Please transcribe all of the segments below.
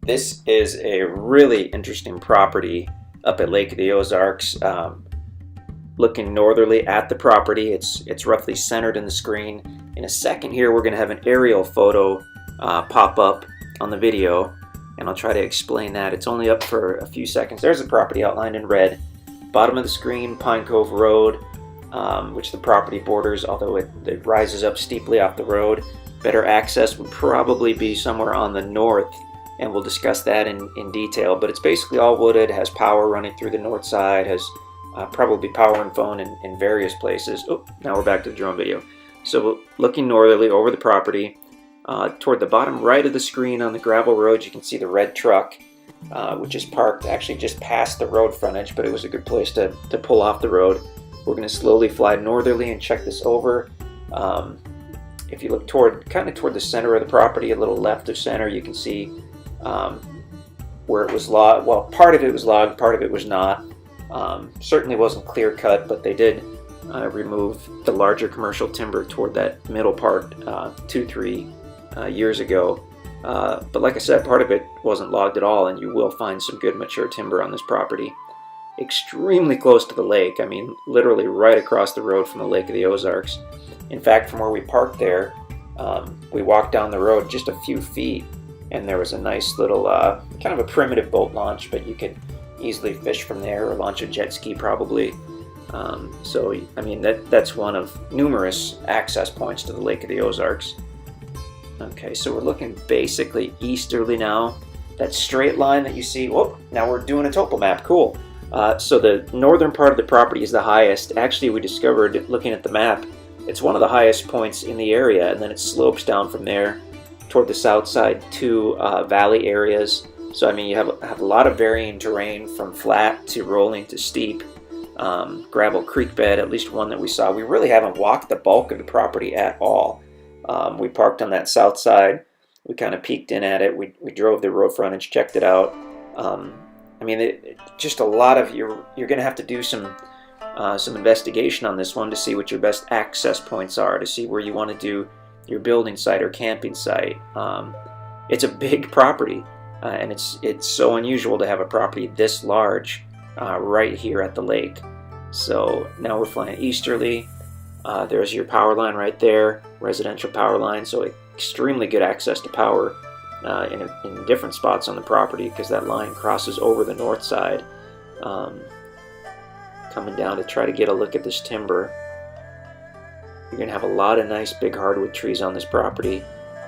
This is a really interesting property up at Lake of the Ozarks. Looking northerly at the property, it's roughly centered in the screen. In a second here, we're going to have an aerial photo pop up on the video, and I'll try to explain that. It's only up for a few seconds. There's the property outlined in red. Bottom of the screen, Pine Cove Road, which the property borders, although it rises up steeply off the road. Better access would probably be somewhere on the north, and we'll discuss that in detail. But it's basically all wooded, has power running through the north side, has probably power and phone in various places. Oh, now we're back to the drone video. So looking northerly over the property, toward the bottom right of the screen on the gravel road, you can see the red truck, which is parked actually just past the road frontage, but it was a good place to pull off the road. We're going to slowly fly northerly and check this over. If you look toward the center of the property, a little left of center, you can see where it was logged. Well, part of it was logged, part of it was not. Certainly wasn't clear cut, but they did remove the larger commercial timber toward that middle part 2-3 years ago. But like I said, part of it wasn't logged at all, and you will find some good mature timber on this property. Extremely close to the lake. I mean, literally right across the road from the Lake of the Ozarks. In fact, from where we parked there, we walked down the road just a few feet, and there was a nice little kind of a primitive boat launch, but you could easily fish from there or launch a jet ski probably. So I mean, that's one of numerous access points to the Lake of the Ozarks. Okay, so we're looking basically easterly now. That straight line that you see, whoop, now we're doing a topo map, cool. So the northern part of the property is the highest. Actually, we discovered, looking at the map, it's one of the highest points in the area, and then it slopes down from there toward the south side to valley areas. So I mean, you have a lot of varying terrain, from flat to rolling to steep. Gravel creek bed, at least one that we saw. We really haven't walked the bulk of the property at all. We parked on that south side. We kind of peeked in at it. We drove the road frontage, checked it out. I mean, just a lot of you're going to have to do some investigation on this one to see what your best access points are, to see where you want to do your building site or camping site. It's a big property, and it's so unusual to have a property this large right here at the lake. So now we're flying easterly. There's your power line right there, residential power line, so extremely good access to power in different spots on the property, because that line crosses over the north side. Coming down to try to get a look at this timber. You're going to have a lot of nice big hardwood trees on this property.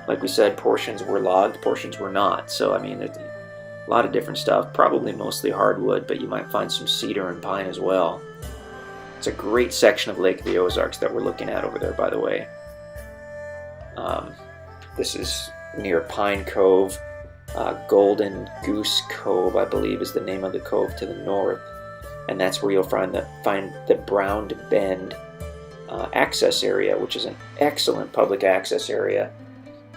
Like we said, portions were logged, portions were not. So I mean, a lot of different stuff, probably mostly hardwood, but you might find some cedar and pine as well. It's a great section of Lake of the Ozarks that we're looking at over there, by the way. This is near Pine Cove. Golden Goose Cove, I believe, is the name of the cove to the north. And that's where you'll find the Brown Bend access area, which is an excellent public access area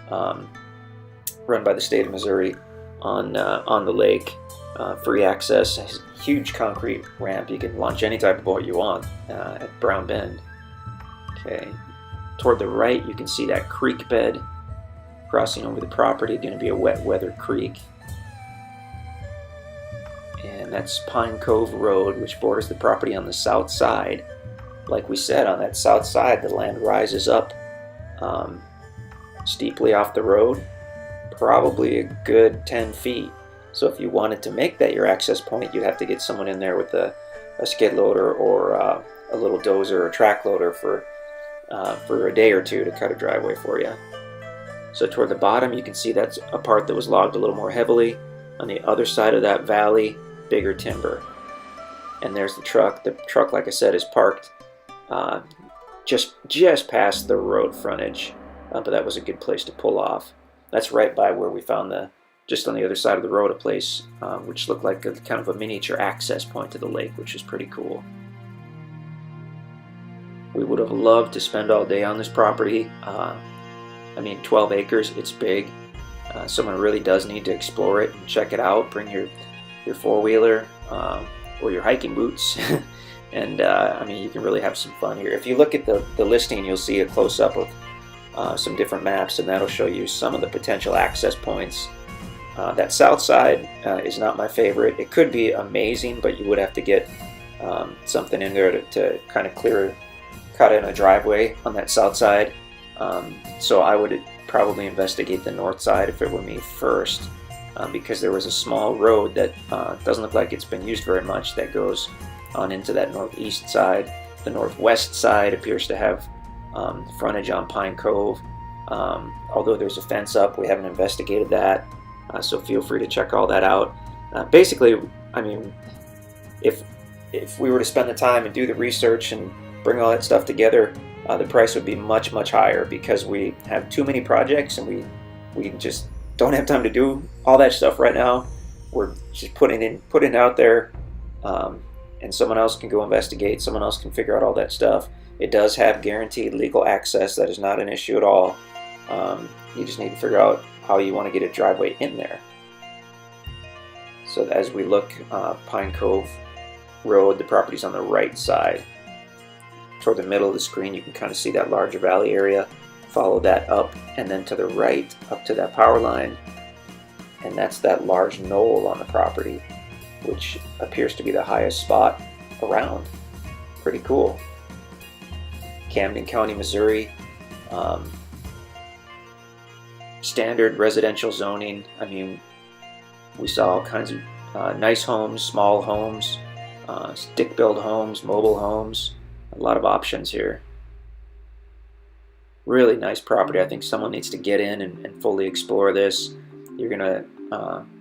run by the state of Missouri on the lake. Free access, huge concrete ramp. You can launch any type of boat you want at Brown Bend. Okay, toward the right you can see that creek bed crossing over the property. Going to be a wet weather creek. And that's Pine Cove Road, which borders the property on the south side. Like we said, on that south side, the land rises up steeply off the road, probably a good 10 feet. So if you wanted to make that your access point, you'd have to get someone in there with a skid loader or a little dozer or track loader for a day or two to cut a driveway for you. So toward the bottom, you can see that's a part that was logged a little more heavily. On the other side of that valley, bigger timber. And there's the truck. The truck, like I said, is parked just past the road frontage, but that was a good place to pull off. That's right by where we found just on the other side of the road, a place which looked like a kind of a miniature access point to the lake, which is pretty cool. We would have loved to spend all day on this property. I mean, 12 acres, it's big. Someone really does need to explore it and check it out. Bring your four-wheeler or your hiking boots. And I mean, you can really have some fun here. If you look at the listing, you'll see a close-up of some different maps, and that'll show you some of the potential access points That south side is not my favorite. It could be amazing, but you would have to get something in there to kind of cut in a driveway on that south side. So I would probably investigate the north side if it were me first, because there was a small road that doesn't look like it's been used very much that goes on into that northeast side. The northwest side appears to have frontage on Pine Cove, although there's a fence up. We haven't investigated that, so feel free to check all that out. Basically, I mean, if we were to spend the time and do the research and bring all that stuff together, the price would be much, much higher, because we have too many projects and we just don't have time to do all that stuff right now. We're just putting it out there, and someone else can go investigate, someone else can figure out all that stuff. It does have guaranteed legal access. That is not an issue at all. You just need to figure out how you want to get a driveway in there. So as we look, Pine Cove Road, the property's on the right side. Toward the middle of the screen, you can kind of see that larger valley area. Follow that up, and then to the right, up to that power line, and that's that large knoll on the property, which appears to be the highest spot around. Pretty cool. Camden County, Missouri. Standard residential zoning. I mean, we saw all kinds of nice homes, small homes, stick-built homes, mobile homes. A lot of options here. Really nice property. I think someone needs to get in and fully explore this. You're gonna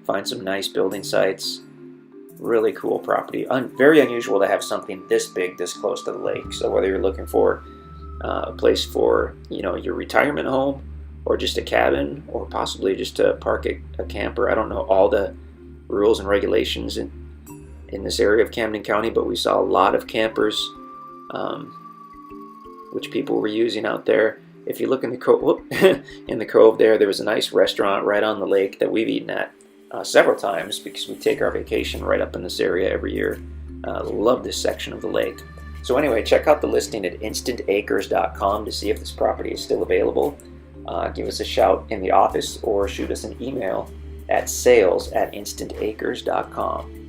find some nice building sites. Really cool property. Very unusual to have something this big, this close to the lake. So whether you're looking for a place for, you know, your retirement home, or just a cabin, or possibly just to park a camper. I don't know all the rules and regulations in this area of Camden County, but we saw a lot of campers, which people were using out there. If you look in the Cove, in the Cove there was a nice restaurant right on the lake that we've eaten at several times, because we take our vacation right up in this area every year. Love this section of the lake. So anyway, check out the listing at InstantAcres.com to see if this property is still available. Give us a shout in the office, or shoot us an email at sales@InstantAcres.com.